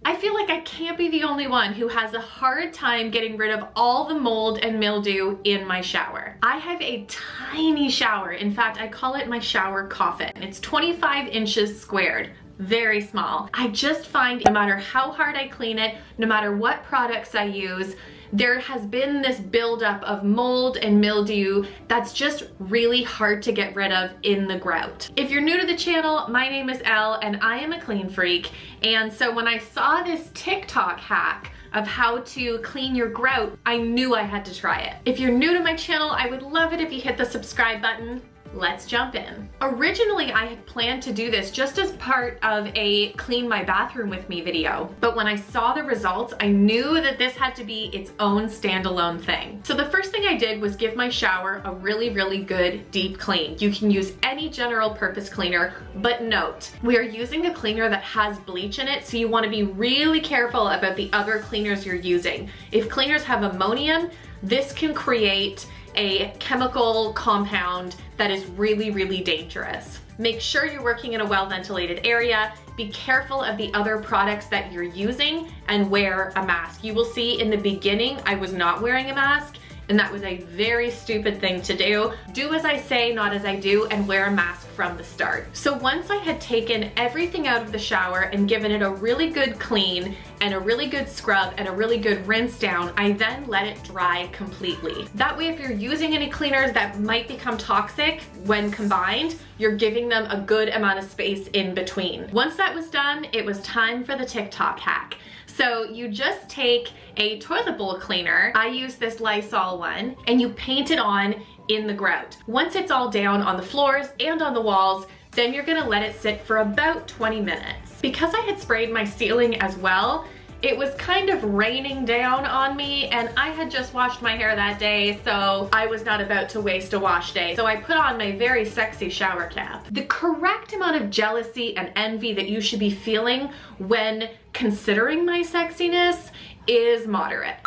I feel like I can't be the only one who has a hard time getting rid of all the mold and mildew in my shower. I have a tiny shower. In fact, I call it my shower coffin. It's 25 inches squared. Very small. I just find no matter how hard I clean it, no matter what products I use, there has been this buildup of mold and mildew that's just really hard to get rid of in the grout. If you're new to the channel, my name is Elle and I am a clean freak. And so when I saw this TikTok hack of how to clean your grout, I knew I had to try it. If you're new to my channel, I would love it if you hit the subscribe button. Let's jump in. Originally, I had planned to do this just as part of a clean my bathroom with me video, but when I saw the results, I knew that this had to be its own standalone thing. So the first thing I did was give my shower a really good deep clean. You can use any general purpose cleaner, but note, we are using a cleaner that has bleach in it, so you want to be really careful about the other cleaners you're using. If cleaners have ammonium, this can create a chemical compound that is really dangerous. Make sure you're working in a well-ventilated area. Be careful of the other products that you're using and wear a mask. You will see in the beginning, I was not wearing a mask, and that was a very stupid thing to do. Do as I say, not as I do, and wear a mask from the start. So once I had taken everything out of the shower and given it a really good clean and a really good scrub and a really good rinse down, I then let it dry completely. That way, if you're using any cleaners that might become toxic when combined, you're giving them a good amount of space in between. Once that was done, it was time for the TikTok hack. So you just take a toilet bowl cleaner, I use this Lysol one, and you paint it on in the grout. Once it's all down on the floors and on the walls, then you're gonna let it sit for about 20 minutes. Because I had sprayed my ceiling as well, it was kind of raining down on me, and I had just washed my hair that day, so I was not about to waste a wash day. So I put on my very sexy shower cap. The correct amount of jealousy and envy that you should be feeling when considering my sexiness is moderate.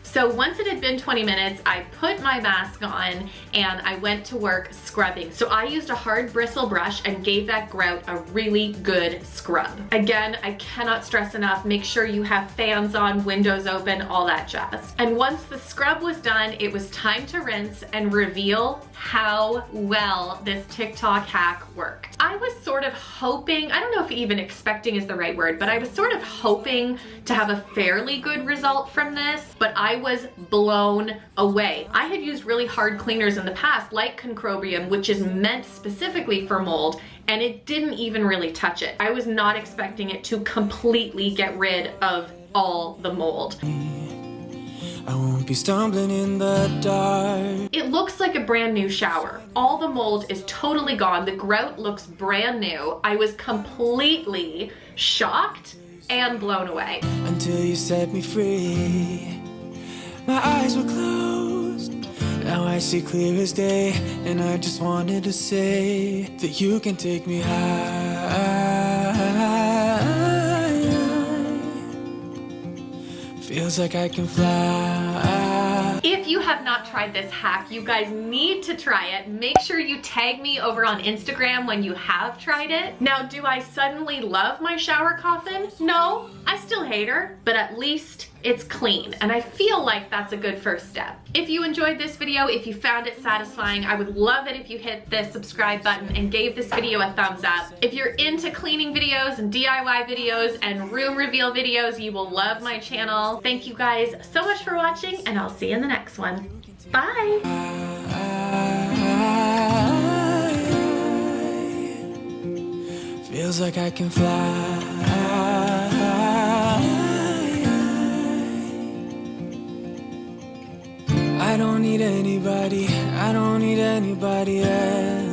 So once it had been 20 minutes, I put my mask on and I went to work scrubbing. So I used a hard bristle brush and gave that grout a really good scrub. Again, I cannot stress enough, make sure you have fans on, windows open, all that jazz. And once the scrub was done, it was time to rinse and reveal how well this TikTok hack worked. I was sort of hoping, I don't know if even expecting is the right word, but I was sort of hoping to have a fairly good result from this, but I was blown away. I had used really hard cleaners in the past, like concrobium, which is meant specifically for mold, and it didn't even really touch it. I was not expecting it to completely get rid of all the mold. I won't be stumbling in the dark. It looks like a brand new shower. All the mold is totally gone. The grout looks brand new. I was completely shocked and blown away. Until you set me free. My eyes were closed. Now I see clear as day. And I just wanted to say that you can take me high. Feels like I can fly. If you have not tried this hack, you guys need to try it. Make sure you tag me over on Instagram when you have tried it. Now, do I suddenly love my shower coffin? No, I still hate her, but at least it's clean, and I feel like that's a good first step. If you enjoyed this video, if you found it satisfying, I would love it if you hit the subscribe button and gave this video a thumbs up. If you're into cleaning videos and DIY videos and room reveal videos, you will love my channel. Thank you guys so much for watching, and I'll see you in the next one. Bye! Feels like I can fly. I don't need anybody else.